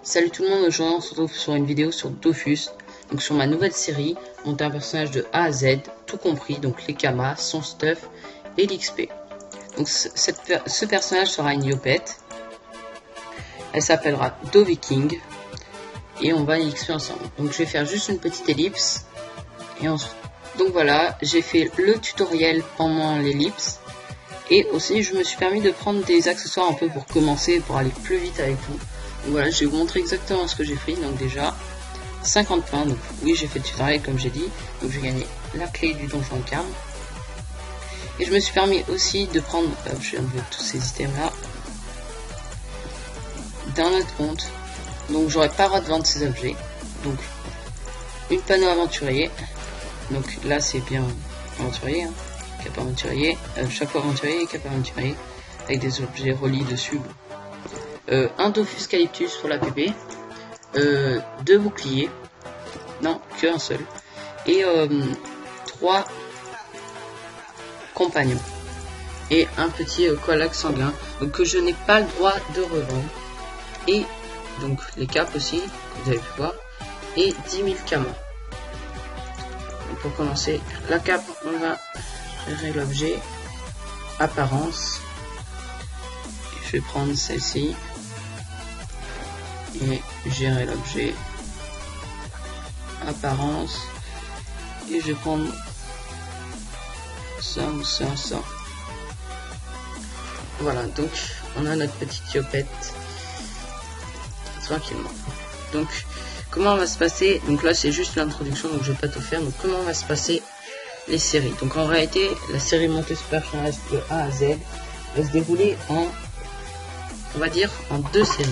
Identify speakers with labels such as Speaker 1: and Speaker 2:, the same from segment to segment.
Speaker 1: Salut tout le monde, aujourd'hui on se retrouve sur une vidéo sur Dofus, donc sur ma nouvelle série, monter un personnage de A à Z, tout compris, donc les kamas, son stuff et l'XP. Donc ce personnage sera une Yopette, elle s'appellera Doviking, et on va y XP ensemble. Donc je vais faire juste une petite ellipse, et donc voilà, j'ai fait le tutoriel pendant l'ellipse, et aussi je me suis permis de prendre des accessoires un peu pour commencer, pour aller plus vite avec vous. Donc voilà, je vais vous montrer exactement ce que j'ai pris. Donc déjà 50 points, donc oui j'ai fait le tutoriel comme j'ai dit. Donc j'ai gagné la clé du donjon de Carme. Et je me suis permis aussi de prendre, je vais enlever tous ces items là, d'un autre compte. Donc j'aurais pas le droit de vendre ces objets. Donc une panneau aventurier. Donc là c'est bien aventurier, hein. Cap aventurier, chapeau aventurier et cap aventurier. Avec des objets relis dessus. Un Dofus Calyptus pour la PP, 2 boucliers, non, qu'un seul, et 3 compagnons, et un petit colac sanguin, donc que je n'ai pas le droit de revendre, et donc les capes aussi, que vous avez pu voir, et 10 000 kamas. Donc pour commencer, la cape, on va gérer l'objet, apparence, je vais prendre celle-ci, et gérer l'objet, apparence, et je vais prendre ça. Voilà, donc on a notre petite Yopette tranquillement. Donc comment va se passer, donc là c'est juste l'introduction, donc je vais pas tout faire. Donc comment va se passer les séries. Donc en réalité la série montée sur personnage de A à Z va se dérouler en, on va dire, en 2 séries.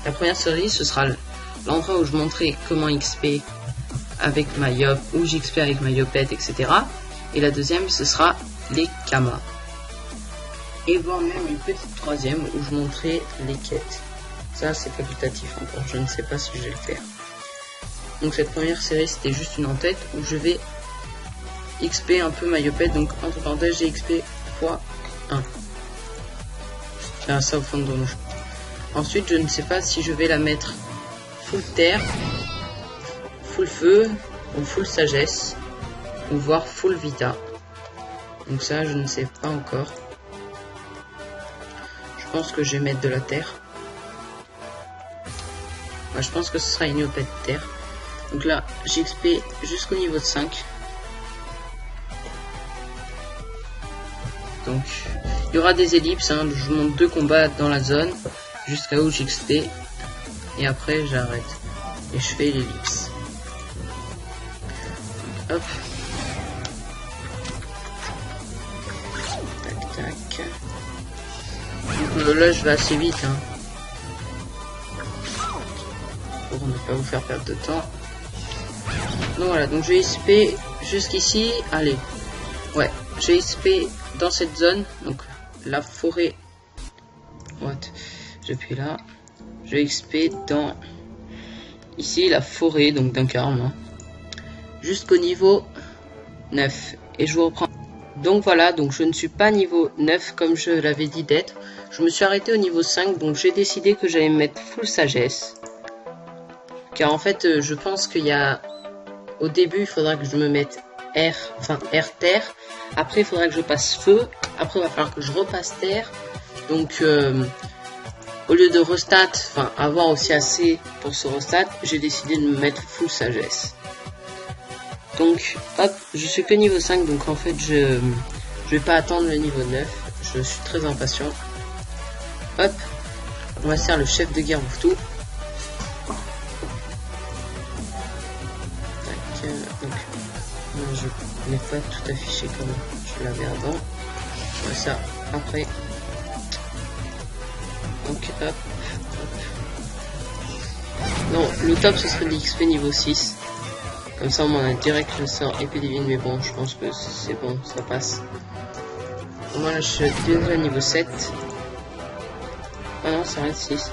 Speaker 1: La première série, ce sera l'endroit où je montrerai comment XP avec ma Yop, où j'XP avec ma Yopette, etc. Et la deuxième, ce sera les kamas. Et voire même une petite troisième où je montrerai les quêtes. Ça, c'est facultatif encore, je ne sais pas si je vais le faire. Donc cette première série, c'était juste une en-tête où je vais XP un peu ma Yopette. Donc entre parenthèses, j'ai XP x 1. Je tiens ça au fond de donjon. Ensuite, je ne sais pas si je vais la mettre full terre, full feu, ou full sagesse, ou voire full vita. Donc ça, je ne sais pas encore. Je pense que je vais mettre de la terre. Ouais, je pense que ce sera une Yopette terre. Donc là, j'ai XP jusqu'au niveau de 5. Donc, il y aura des ellipses, hein. Je vous montre 2 combats dans la zone, jusqu'à où j'XP, et après j'arrête, et je fais l'ellipse. Hop. Tac, tac. Donc là, je vais assez vite, hein, pour ne pas vous faire perdre de temps. Donc voilà, donc je vais XP jusqu'ici, allez, ouais, j'ai XP dans cette zone, donc la forêt, depuis là, je XP dans, ici, la forêt, donc d'un Carme, hein, jusqu'au niveau 9, et je vous reprends. Donc voilà, donc je ne suis pas niveau 9 comme je l'avais dit d'être, je me suis arrêté au niveau 5, donc j'ai décidé que j'allais mettre full sagesse, car en fait je pense qu'il y a, au début il faudra que je me mette R, enfin R terre, après il faudra que je passe feu, après il va falloir que je repasse terre, donc au lieu de restat, enfin avoir aussi assez pour ce restat, j'ai décidé de me mettre full sagesse. Donc hop, je suis que niveau 5, donc en fait je vais pas attendre le niveau 9, je suis très impatient. Hop, on va faire le chef de guerre Bouvetou. Donc je n'ai pas tout affiché comme je l'avais avant. Je fais ça après. Donc hop, hop. Non, le top ce serait l'XP niveau 6. Comme ça on a direct le sort épée divine, mais bon, je pense que c'est bon, ça passe. Moi là je suis déjà niveau 7. Ah non, ça reste 6.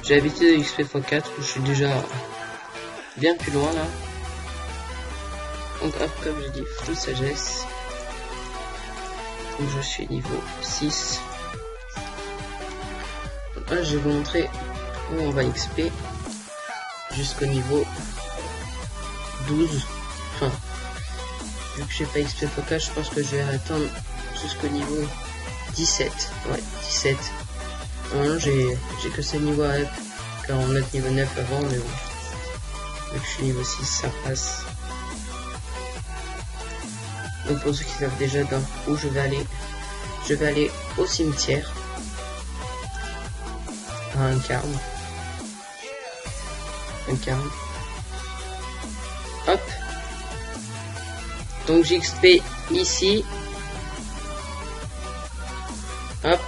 Speaker 1: J'ai l'habitude de XP x4, je suis déjà bien plus loin là. Donc hop, comme je dis, full sagesse. Donc je suis niveau 6. Donc là je vais vous montrer où on va XP. jusqu'au niveau 12. Enfin, vu que j'ai pas XP Poca, je pense que je vais attendre jusqu'au niveau 17. Ouais, 17. Non, j'ai que ce niveau à up, car on est niveau 9 avant, mais bon. Vu que je suis niveau 6, ça passe. Donc pour ceux qui savent déjà dans où je vais aller au cimetière. À un carme. Hop. Donc j'XP ici. Hop.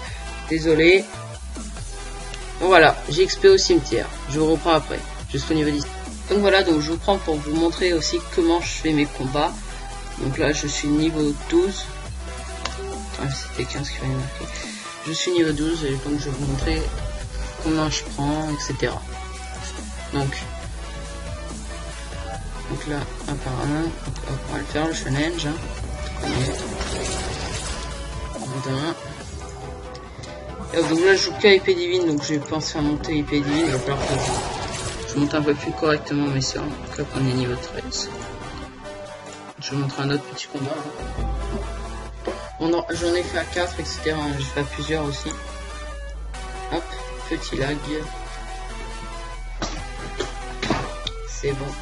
Speaker 1: Désolé. Bon voilà, j'ai XP au cimetière. Je vous reprends après, jusqu'au niveau 10. Donc voilà, donc je vous prends pour vous montrer aussi comment je fais mes combats. Donc là je suis niveau 12. Ah, c'était 15 qui va marquer. Je suis niveau 12 et donc je vais vous montrer comment je prends, etc. Donc là, un par un, on va le faire le challenge. Et donc là je joue qu'à épée divine, donc je vais penser à monter épée divine. Il va falloir que je monte un peu plus correctement mes sorts. Donc là on est niveau 13. Je vous montre un autre petit combat. Bon, j'en ai fait à 4, etc. J'ai fait à plusieurs aussi. Hop, petit lag. C'est bon.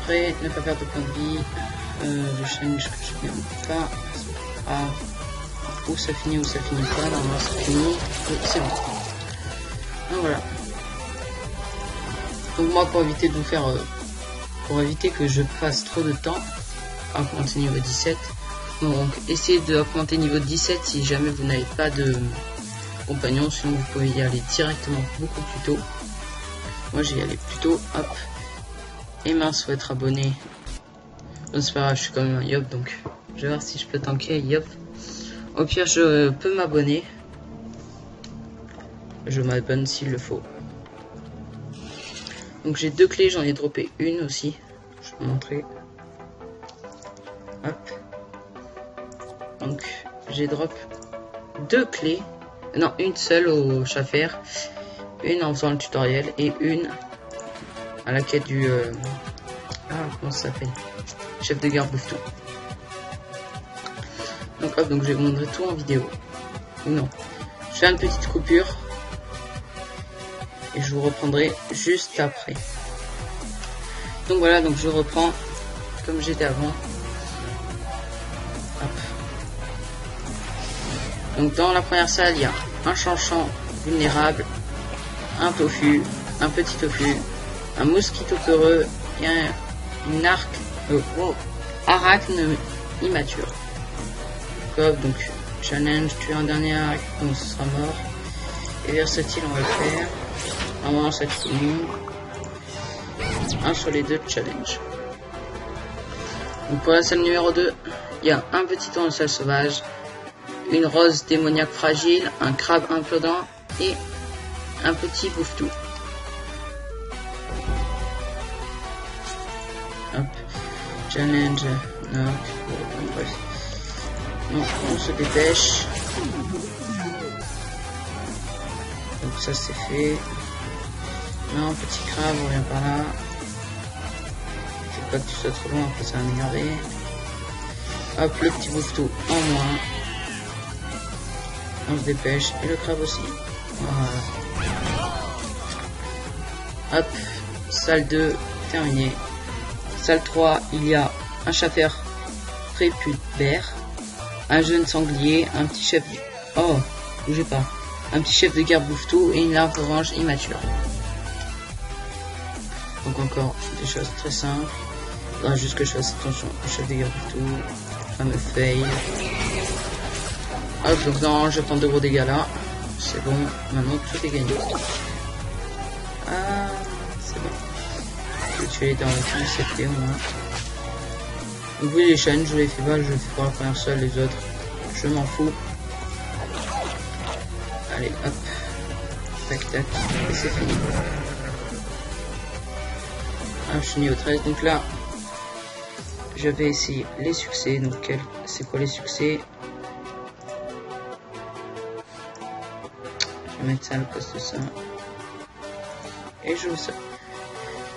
Speaker 1: Après, ne pas perdre de points de vie. Le challenge que je n'aime pas. Ah, où ça finit pas. Normalement ça finit. C'est bon. Donc voilà. Donc moi pour éviter de vous faire... pour éviter que je passe trop de temps à augmenter niveau 17. Donc essayez d'augmenter niveau 17 si jamais vous n'avez pas de compagnon, sinon vous pouvez y aller directement beaucoup plus tôt. Moi j'y allais plus tôt, hop. Et mince, faut être abonné. Bon, c'est pas grave, je suis quand même un Yop, donc je vais voir si je peux tanker Yop. Au pire je peux m'abonner. Je m'abonne s'il le faut. Donc j'ai 2 clés, j'en ai droppé une aussi. Je vais vous montrer. Hop. Donc j'ai drop 2 clés. Non, une seule au Schaffer. Une en faisant le tutoriel. Et une à la quête du... Ah, comment ça s'appelle? Chef de garde bouffe tout. Donc hop, donc je vais vous montrer tout en vidéo. Non. Je fais une petite coupure. Et je vous reprendrai juste après. Donc voilà, donc je reprends comme j'étais avant. Hop. Donc dans la première salle, il y a un chanchant vulnérable, un tofu, un petit tofu, un mosquito peureux et une arachne immature. Donc challenge, tuer un dernier arachne, donc ce sera mort. Et versatile, on va le faire. Normalement ça finit. Un sur les 2 challenge. Donc pour la salle numéro 2, il y a un petit tournesol sauvage, une rose démoniaque fragile, un crabe implodant et un petit bouffe-tout. Hop. Challenge. Non. Bref. Donc on se dépêche. Donc ça c'est fait. Non, petit crabe, on revient par là. Faut pas que tu sois trop loin, après ça va m'énerver. Hop, le petit bouffe-tout en moins. On se dépêche. Et le crabe aussi. Voilà. Hop, salle 2, terminé. Salle 3, il y a un Schaffer prépubère, un jeune sanglier, un petit chef... Oh, bougez pas. Un petit chef de guerre bouffe-tout et une larve orange immature. Donc encore des choses très simples. Il faudra juste que je fasse attention au chef de guerre bouffe-tout. Ça me fail. Hop, donc non, je prends 2 gros dégâts là. C'est bon, maintenant tout est gagné. Ah, c'est bon. Je vais tuer dans le temps, c'est fait au moins. Donc oui, les chaînes, je les fais pas, je les fais pour la première seule, les autres, je m'en fous. Allez, hop. Tac, tac, et c'est fini. Ah, je suis niveau 13, donc là, je vais essayer les succès. Donc, c'est quoi les succès? Je vais mettre ça à la place de ça. et je le sais.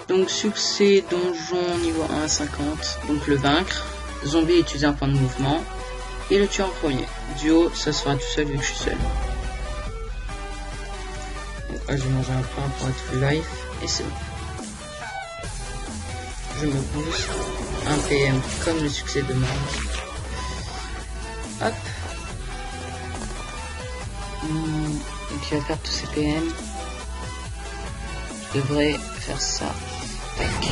Speaker 1: Donc succès donjon niveau 1 à 50, donc le vaincre. Zombie utiliser un point de mouvement et le tuer en premier. Duo, ça sera tout seul vu que je suis seul. Donc là, je vais manger un pain pour être full life et c'est bon. Je me booste un PM comme le succès demande. Hop. Donc il va faire tous ces PM. Je devrais faire ça. Tac.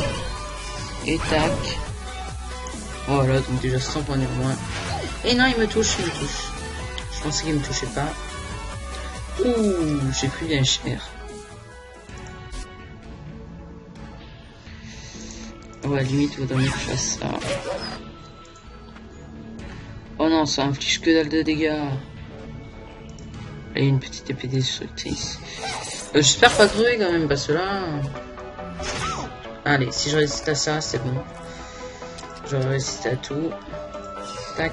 Speaker 1: Et tac. Voilà, donc déjà 100 points de moins. Et non, il me touche. Je pensais qu'il me touchait pas. Ouh, j'ai pris bien cher. Ouais, limite, vaudrait mieux que je fasse ça. Oh non, ça inflige que dalle de dégâts. Et une petite épée destructrice. J'espère pas crever quand même, parce que là... Allez, si je résiste à ça, c'est bon. Je résiste à tout. Tac,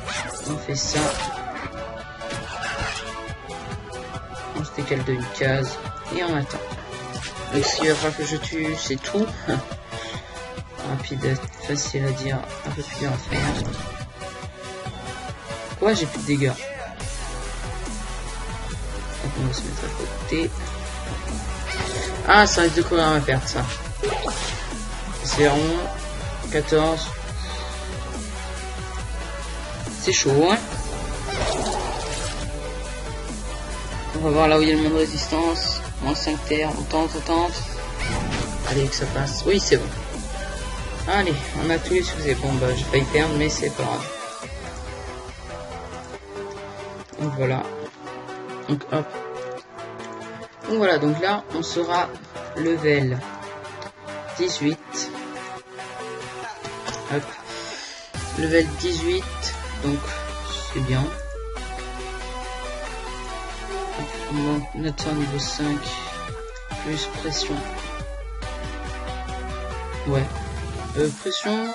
Speaker 1: on fait ça. On se décale de une case. Et on attend. Donc s'il va falloir que je tue, c'est tout. Rapide, facile à dire, un peu plus dur à faire. Quoi, j'ai plus de dégâts. Donc on va se mettre à côté. Ah, ça risque de courir à ma perte, ça. C'est rond. 14. C'est chaud, hein. On va voir là où il y a le moins de résistance. Moins 5 terres. On tente. Allez, que ça passe. Oui, c'est bon. Allez, on a tous les succès. Bon, bah, j'ai failli perdre, mais c'est pas grave. Donc voilà. Donc hop. Donc voilà, donc là, on sera level 18. Hop. Level 18. Donc, c'est bien. On monte notre sort niveau 5. Plus pression. Ouais. Pression...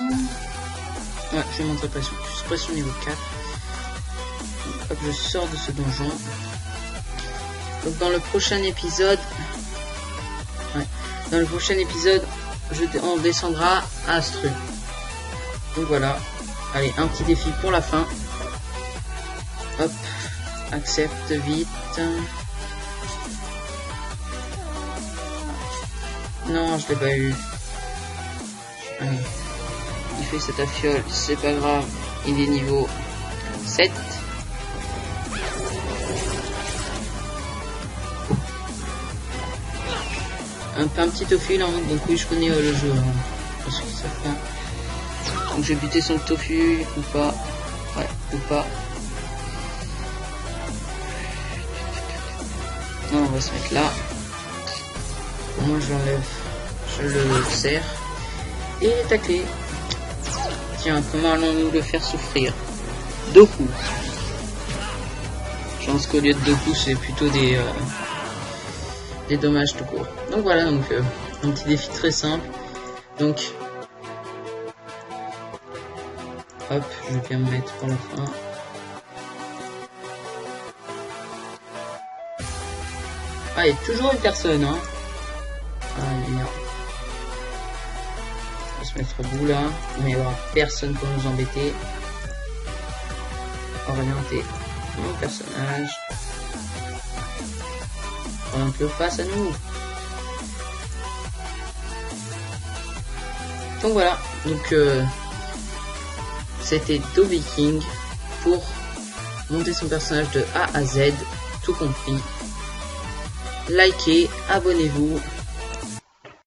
Speaker 1: Ouais, je vais montrer pression. Plus pression niveau 4. Donc, hop, je sors de ce donjon. Donc dans le prochain épisode... Ouais. Dans le prochain épisode, on descendra à Astru. Donc voilà. Allez, un petit défi pour la fin. Hop. Accepte vite. Non, je l'ai pas eu. Allez. Il fait cette affiole, c'est pas grave. Il est niveau 7. Un petit tofu là, donc oui je connais le jeu. Hein. Parce que ça fait. Donc j'ai buté son tofu ou pas. Ouais, ou pas. Non, on va se mettre là. Moi je l'enlève. Je le serre. Et tacler. Tiens, comment allons-nous le faire souffrir? 2 coups. Je pense qu'au lieu de 2 coups, c'est plutôt des dommages tout court. Donc voilà, donc un petit défi très simple. Donc, hop, je vais bien me mettre pour la fin. Ah, il y a toujours une personne, hein. Ah, merde. On va se mettre au bout là, mais il n'y aura personne pour nous embêter. Orienter mon personnage. Un peu face à nous. Donc voilà, donc c'était DoViking pour monter son personnage de A à Z, tout compris. Likez, abonnez-vous.